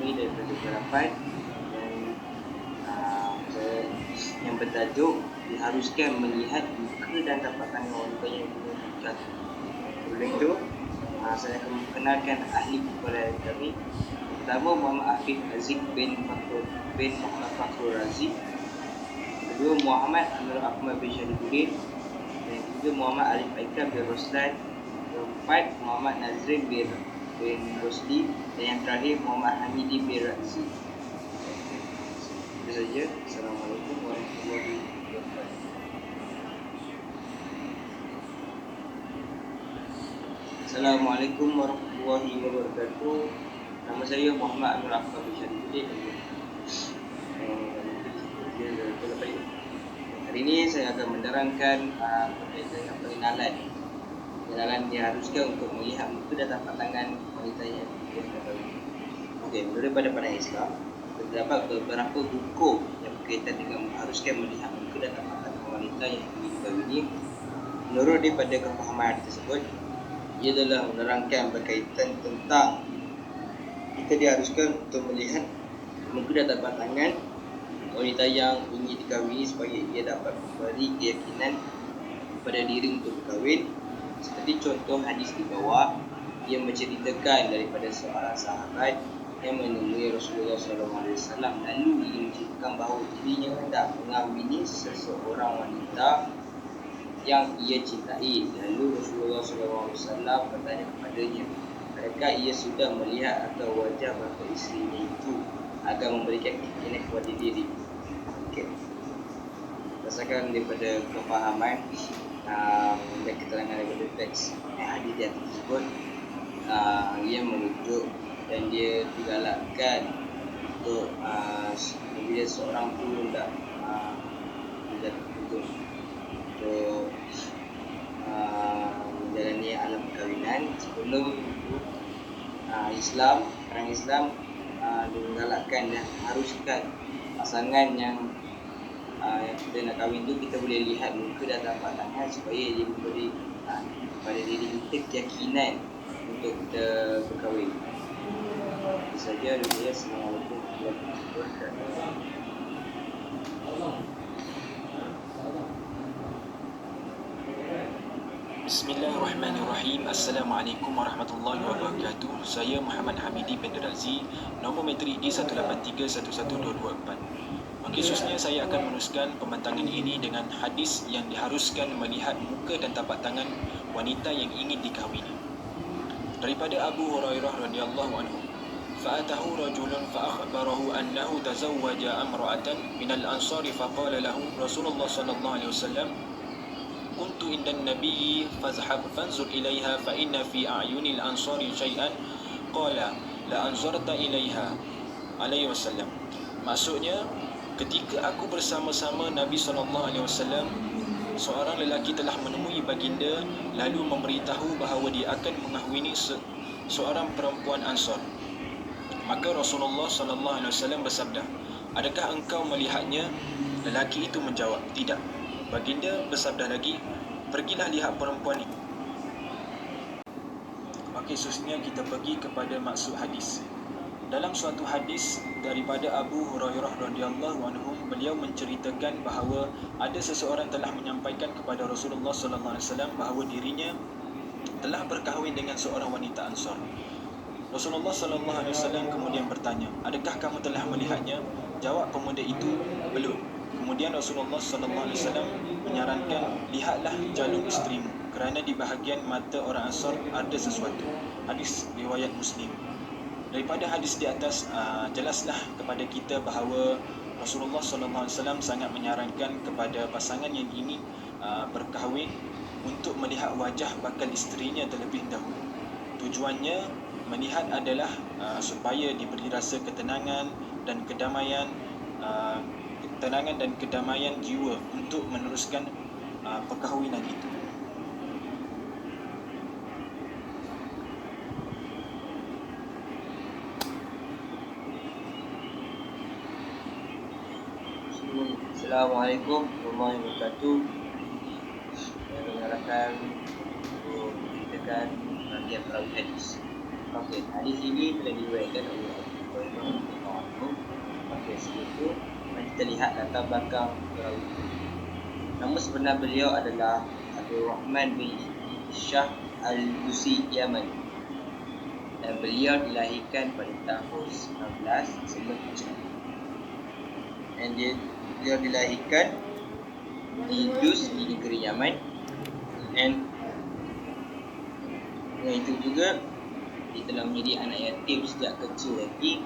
kami daripada Berapan yang bertajuk diharuskan melihat muka dan tapak tangan wanita yang menikah. Oleh itu, saya akan memperkenalkan ahli kepada kami. Pertama, Muhammad Afif Aziz bin Muhammad Fakhrul Razi. Kedua, Muhammad Amir Ahmad bin Syarifuddin. Yang ketiga, Muhammad Arif Aikam bin Roslan. Keempat, Muhammad Nazrin bin Rosli. Dan yang terakhir, Muhammad Hamidi bin Razi. Itu saja. Assalamualaikum warahmatullahi wabarakatuh. Assalamualaikum warahmatullahi wabarakatuh. Nama saya Muhammad Amir Ahmad bin Syarifuddin. Hari ini saya akan menerangkan berkaitan dengan pengenalan diharuskan untuk melihat muka dan tapak tangan wanita yang dikahwini. Okey, menurut pandangan Islam, terdapat beberapa hukum yang berkaitan dengan mengharuskan melihat muka dan tapak tangan wanita yang dikahwini. Menurut daripada kefahaman tersebut, ia adalah menerangkan berkaitan tentang kita diharuskan untuk melihat muka dan tapak tangan wanita yang ingin dikahwini supaya ia dapat memberi keyakinan kepada diri untuk berkahwin. Seperti contoh hadis di bawah yang menceritakan daripada seorang sahabat yang menemui Rasulullah SAW, lalu ia menceritakan bahawa dirinya hendak mengahwini seseorang wanita yang ia cintai. Lalu Rasulullah SAW bertanya kepadanya, adakah ia sudah melihat atau wajah bapa isterinya itu agar memberikan keyakinan kepada diri? Okey. Berdasarkan daripada kefahaman dan keterangan daripada teks hadis di atas tersebut, ia merujuk dan dia digalakkan untuk bila seorang tu hendak untuk menjalani alam perkahwinan, sebelum itu orang Islam menggalakkan dan haruskan pasangan yang kita nak kahwin tu, kita boleh lihat muka dan tapak tangan supaya dia memberi kepada diri kita keyakinan untuk kita berkahwin. Itu saja dari saya. Assalamualaikum warahmatullahi wabarakatuh. Bismillahirrahmanirrahim. Assalamualaikum warahmatullahi wabarakatuh. Saya Muhammad Hamidi bin Razi, nombor matrik D1831124. Khususnya saya akan meneruskan pembentangan ini dengan hadis yang diharuskan melihat muka dan tapak tangan wanita yang ingin dikahwini. Daripada Abu Hurairah radhiyallahu anhu, fa'atahu rajulun fa'akhbarahu annahu tazawwaja amra'atan minal ansari faqala lahu Rasulullah sallallahu alaihi wasallam, kuntu indan nabiyyi fazhab fanzur ilaiha fa inna fi a'yunil ansari syai'an qala la anzarta ilaiha alaihi wasallam. Maksudnya, ketika aku bersama-sama Nabi SAW, seorang lelaki telah menemui baginda lalu memberitahu bahawa dia akan mengahwini seorang perempuan Ansar. Maka Rasulullah SAW bersabda, adakah engkau melihatnya? Lelaki itu menjawab, tidak. Baginda bersabda lagi, pergilah lihat perempuan itu. Okey, seterusnya kita pergi kepada maksud hadis. Dalam suatu hadis daripada Abu Hurairah radhiyallahu anhu, beliau menceritakan bahawa ada seseorang telah menyampaikan kepada Rasulullah sallallahu alaihi wasallam bahawa dirinya telah berkahwin dengan seorang wanita Ansar. Rasulullah sallallahu alaihi wasallam kemudian bertanya, adakah kamu telah melihatnya? Jawab pemuda itu, belum. Kemudian Rasulullah sallallahu alaihi wasallam menyarankan, lihatlah jalur isterimu, kerana di bahagian mata orang Ansar ada sesuatu. Hadis riwayat Muslim. Daripada hadis di atas, jelaslah kepada kita bahawa Rasulullah SAW sangat menyarankan kepada pasangan yang ingin berkahwin untuk melihat wajah bakal isterinya terlebih dahulu. Tujuannya melihat adalah supaya diberi rasa ketenangan dan kedamaian, jiwa untuk meneruskan perkahwinan itu. Assalamualaikum warahmatullahi wabarakatuh. Saya mengarahkan untuk menceritakan bahagian perawi hadis. Okey, hadis ini telah diriwayatkan oleh Abu Hurairah itu, mari kita lihat latar belakang perawi. Nama sebenar beliau adalah Abdul Rahman bin Shah Al-Dusi Yaman, dan beliau dilahirkan pada tahun 1997. Dan beliau dilahirkan di Dus, di negeri Yaman. Dan dengan itu juga dia telah menjadi anak yatim sejak kecil lagi.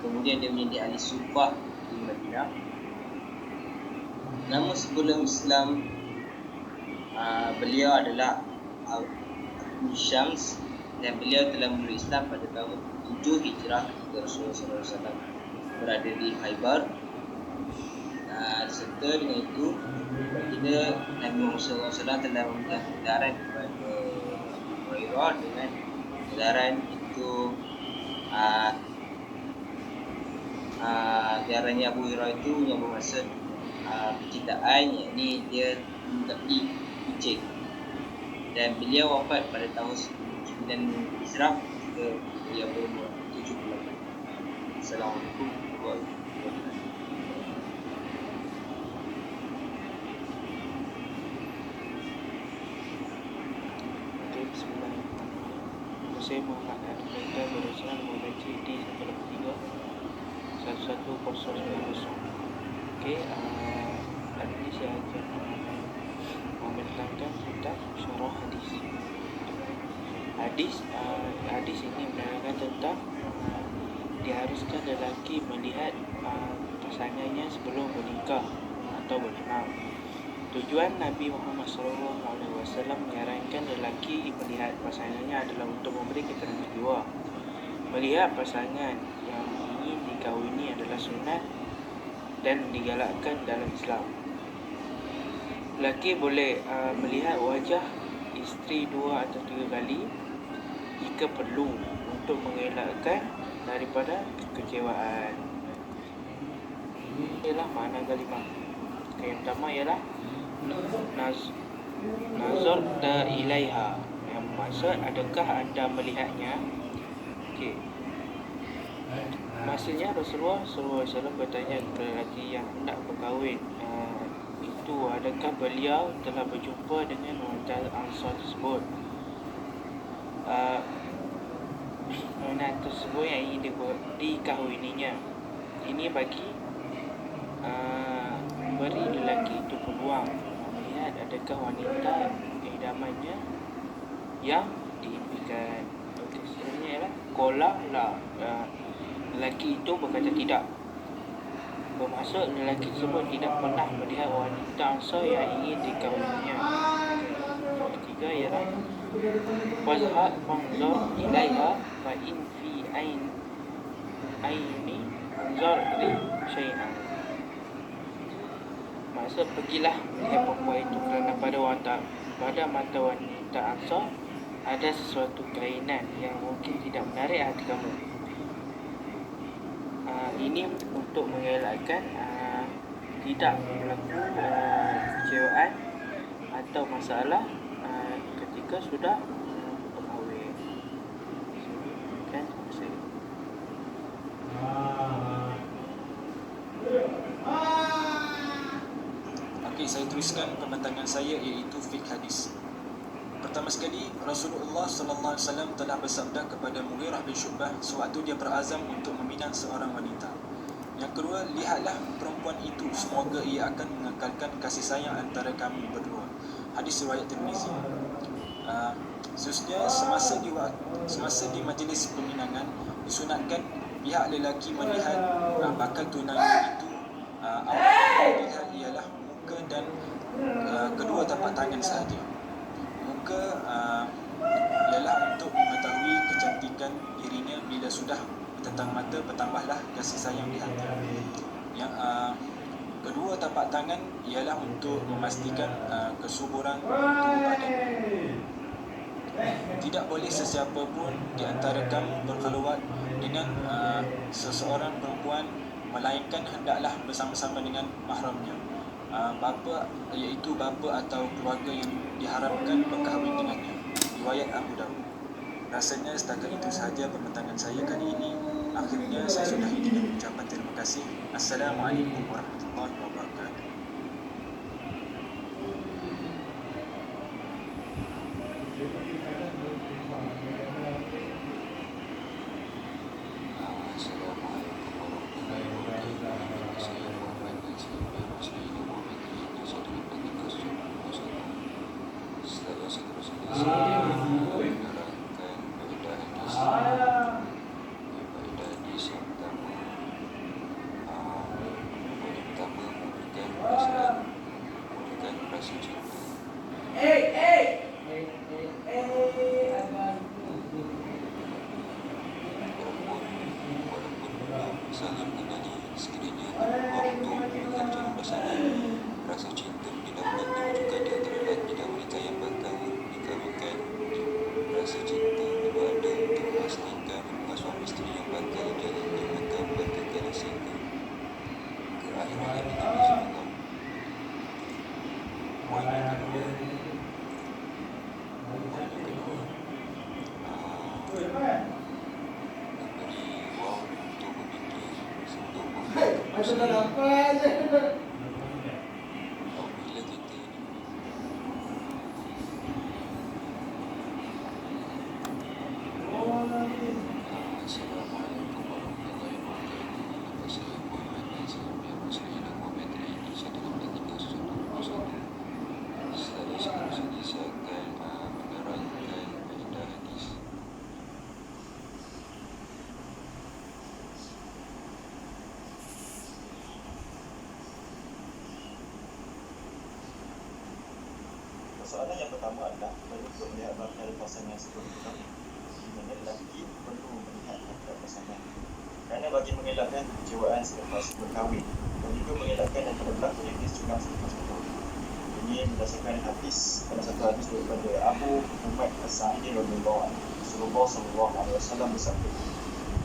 Kemudian dia menjadi ahli sufah di Madinah. Nama sebelum Islam beliau adalah Abu Syams, dan beliau telah memeluk Islam pada tahun 7 Hijrah ketika Rasulullah SAW berada di Khaybar. Serta dengan itu, baginda Nabi Muhammad SAW telah memberikan edaran kepada Hurairah dengan edaran itu. Edarannya Abu Hurairah itu yang bermaksud kecintaan, yakni dia mengerti kucing. Dan beliau wafat pada tahun 9 Hijrah ketika beliau berumur 78. Assalamualaikum warahmatullahi wabarakatuh. Bismillahirrahmanirrahim. Saya Muhammad Adi Faizal berusaha membaca di 183 Okey, hari ini saya akan menerangkan tentang syarah hadis. Hadis ini menerangkan tentang diharuskan lelaki melihat pasangannya sebelum bernikah atau bertunang. Tujuan Nabi Muhammad SAW menyarankan lelaki melihat pasangannya adalah untuk memberi keterangan dua. Melihat pasangan yang ingin dikahwini adalah sunat dan digalakkan dalam Islam. Lelaki boleh melihat wajah isteri 2 atau 3 kali jika perlu untuk mengelakkan daripada kekecewaan. Ini ialah makna kalimah. Yang pertama ialah nazar ilaiha, yang maksud adakah anda melihatnya. Okey, maksudnya Rasulullah SAW bertanya kepada lelaki yang hendak berkahwin itu, adakah beliau telah berjumpa dengan wanita Ansar tersebut. Wanita tersebut yang ingin dikahwininya. Ini bagi beri lelaki itu peluang melihat adakah wanita idamannya yang diimpikan. Okey, sebenarnya ialah qala la, lelaki itu berkata tidak, bermaksud lelaki tersebut tidak pernah melihat wanita Ansar yang ingin dikahwininya. Yang ketiga ialah wazhar manzar ilaiha fa in fi aini zarri syai'an. Maksud pergilah melihat perempuan itu kerana pada mata wanita Ansar ada sesuatu kainan yang mungkin tidak menarik hati kamu. Ini untuk mengelakkan tidak berlaku kecewaan atau masalah ketika sudah berkahwin. Kan saya. Okey, saya teruskan pembentangan saya, iaitu fiqh hadis. Pertama sekali, Rasulullah SAW telah bersabda kepada Mughirah bin Syu'bah sewaktu dia berazam untuk meminang seorang wanita. Yang kedua, lihatlah perempuan itu, semoga ia akan mengekalkan kasih sayang antara kami berdua. Hadis riwayat Tirmizi. Seterusnya, semasa di majlis peminangan, disunatkan pihak lelaki melihat bakal tunangan itu. Awal yang dilihat ialah muka dan kedua tapak tangan sahaja. Muka ialah untuk mengetahui kecantikan dirinya. Bila sudah bertentang mata, bertambahlah kasih sayang di hati. Yang kedua tapak tangan ialah untuk memastikan kesuburan tubuh badan. Tidak boleh sesiapa pun di antara kamu berkhulwat dengan seseorang perempuan, melainkan hendaklah bersama-sama dengan mahramnya, bapa, iaitu bapa atau keluarga yang diharamkan berkahwin dengannya. Riwayat Abu Dawud. Rasanya setakat itu sahaja pembentangan saya kali ini. Akhirnya saya sudahi dengan ucapan terima kasih. kasih. Assalamualaikum warahmatullahi wabarakatuh. Soalan yang pertama adalah untuk melihat bakal pasangan sebelum berkahwin, di mana lelaki perlu melihat bakal pasangan kerana bagi mengelakkan kekecewaan selepas berkahwin dan juga mengelakkan daripada berlakunya kesecukan selepas berkahwin. Ini berdasarkan hadis, pada satu hadis daripada Abu Humaid As-Sa'idi radhiyallahu anhu. Rasulullah sallallahu alaihi wasallam bersabda,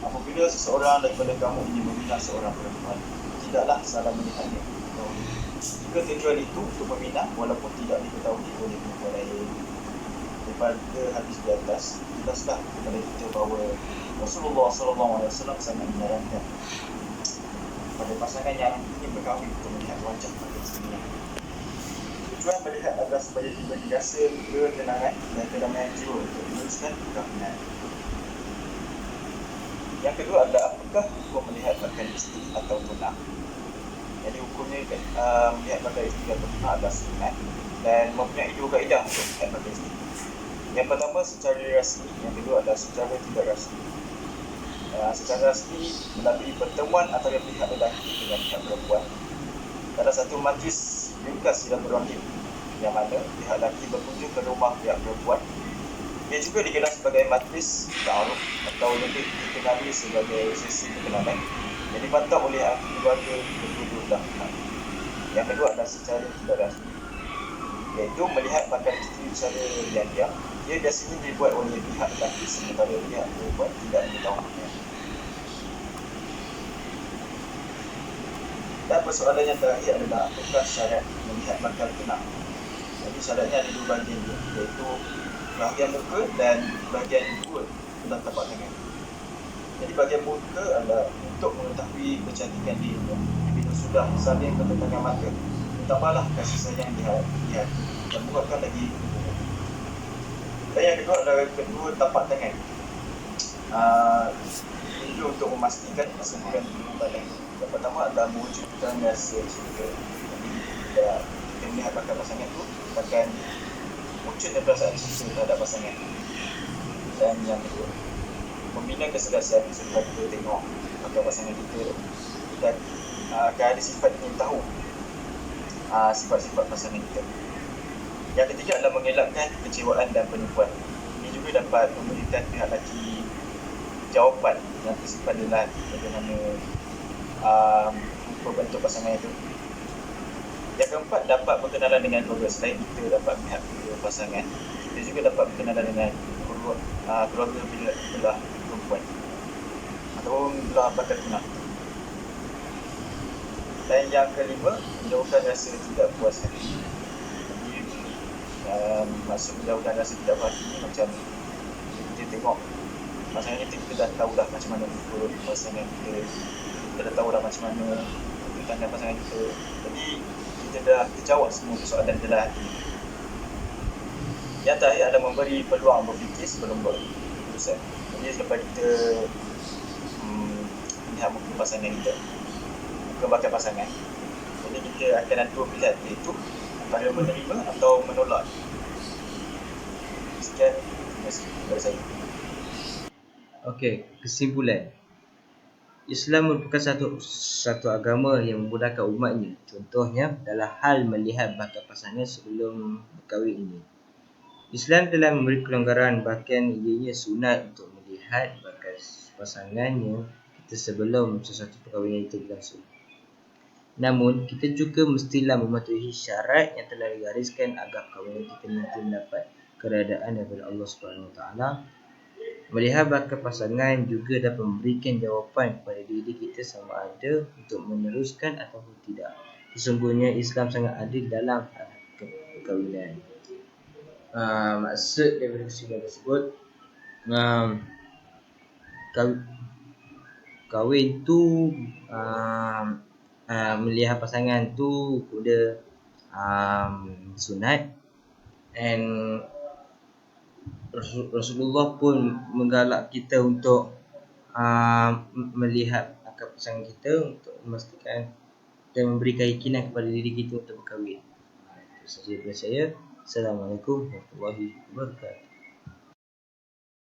apabila seseorang daripada kamu ingin meminang seorang perempuan, tidaklah salah melihatnya. Jika tujuan itu untuk meminang walaupun tidak diketahui oleh perempuan lain. Daripada hadis di atas, jelaslah kepada kita bahawa Rasulullah SAW sangat menyarankan pada pasangan yang ingin berkahwin untuk melihat wajah pada istrinya. Tujuan melihat adalah supaya diberi rasa ketenangan dan kedamaian jiwa untuk meneruskan perkahwinan. Yang kedua adalah apakah hukum melihat bakal isteri atau tunang. Jadi hukumnya melihat bakal isteri atau tunang adalah sunat dan mempunyai dua kaedah untuk melihat bakal isteri. Yang pertama secara rasmi, yang kedua adalah secara tidak rasmi. Secara rasmi melalui pertemuan antara pihak lelaki dengan pihak perempuan dalam satu majlis ringkas silaturahim yang mana pihak lelaki berkunjung ke rumah pihak perempuan. Ia juga digelar sebagai majlis ta'aruf atau lebih dikenali sebagai sesi perkenalan yang dipantau oleh ahli keluarga kedua-dua belah pihak. Yang kedua adalah secara tidak rasmi, iaitu melihat bakal isteri secara diam-diam. Ia biasanya dibuat oleh pihak lelaki sementara pihak perempuan tidak mengetahuinya. Dan persoalan yang terakhir adalah apakah syarat melihat bakal tunang. Jadi syaratnya ada dua bahagian, iaitu bahagian muka dan bahagian perut dalam tapak tangan. Jadi bahagian muka adalah untuk mengetahui kecantikan dirinya. Bila sudah saling bertentangan mata, tambahlah kasih sayang di hati dan buatkan lagi. Dan yang kedua adalah kedua tapak tangan. Ini untuk memastikan kesemuran badan. Yang pertama adalah mewujudkan rasa cinta. Jadi kita melihat bakal pasangan itu akan wujudnya perasaan cinta terhadap pasangan. Dan yang kedua, membina keserasian sebab kita tengok bakal pasangan kita dan akan ada sifat ingin tahu sifat-sifat pasangan kita. Yang ketiga adalah mengelakkan kekecewaan dan penipuan. Ini juga dapat memberikan pihak lelaki jawapan yang bersifat delat bagaimana bentuk pasangan itu. Yang keempat, dapat berkenalan dengan keluarga. Selain kita dapat melihat keluarga pasangan, kita juga dapat berkenalan dengan keluarga belah perempuan atau belah bakal tunang. Dan yang kelima, menjauhkan rasa tidak puas hati. Maksud menjauhkan rasa tidak puas hati ni macam kita tengok pasangan kita dah tahulah macam mana muka pasangan kita kita dah tahu dah macam mana tentang pasangan kita. Jadi kita dah terjawab semua soalan dalam hati. Yang terakhir adalah memberi peluang berfikir sebelum buat keputusan. Jadi selepas kita lihat muka pasangan kita, muka bakal pasangan, jadi kita akan ada dua pilihan, iaitu antara menerima atau menolak. Sekian, terima kasih kepada saya. Okey, kesimpulan. Islam merupakan satu agama yang memudahkan umatnya. Contohnya dalam hal melihat bakal pasangan sebelum berkahwin ini. Islam telah memberi kelonggaran, bahkan ianya sunat untuk melihat bakal pasangannya kita sebelum sesuatu perkahwinan itu berlangsung. Namun, kita juga mestilah mematuhi syarat yang telah digariskan agar perkahwinan kita nanti mendapat keredaan daripada Allah SWT. Melihat bakal pasangan juga dapat memberikan jawapan kepada diri kita sama ada untuk meneruskan ataupun tidak. Sesungguhnya Islam sangat adil dalam perkahwinan. Maksud daripada kesimpulan tersebut, kahwin tu melihat pasangan tu kuda sunat, and Rasulullah pun menggalak kita untuk melihat bakal pasangan kita untuk memastikan dan memberi keyakinan kepada diri kita untuk berkahwin. Itu sahaja daripada saya. Assalamualaikum warahmatullahi wabarakatuh.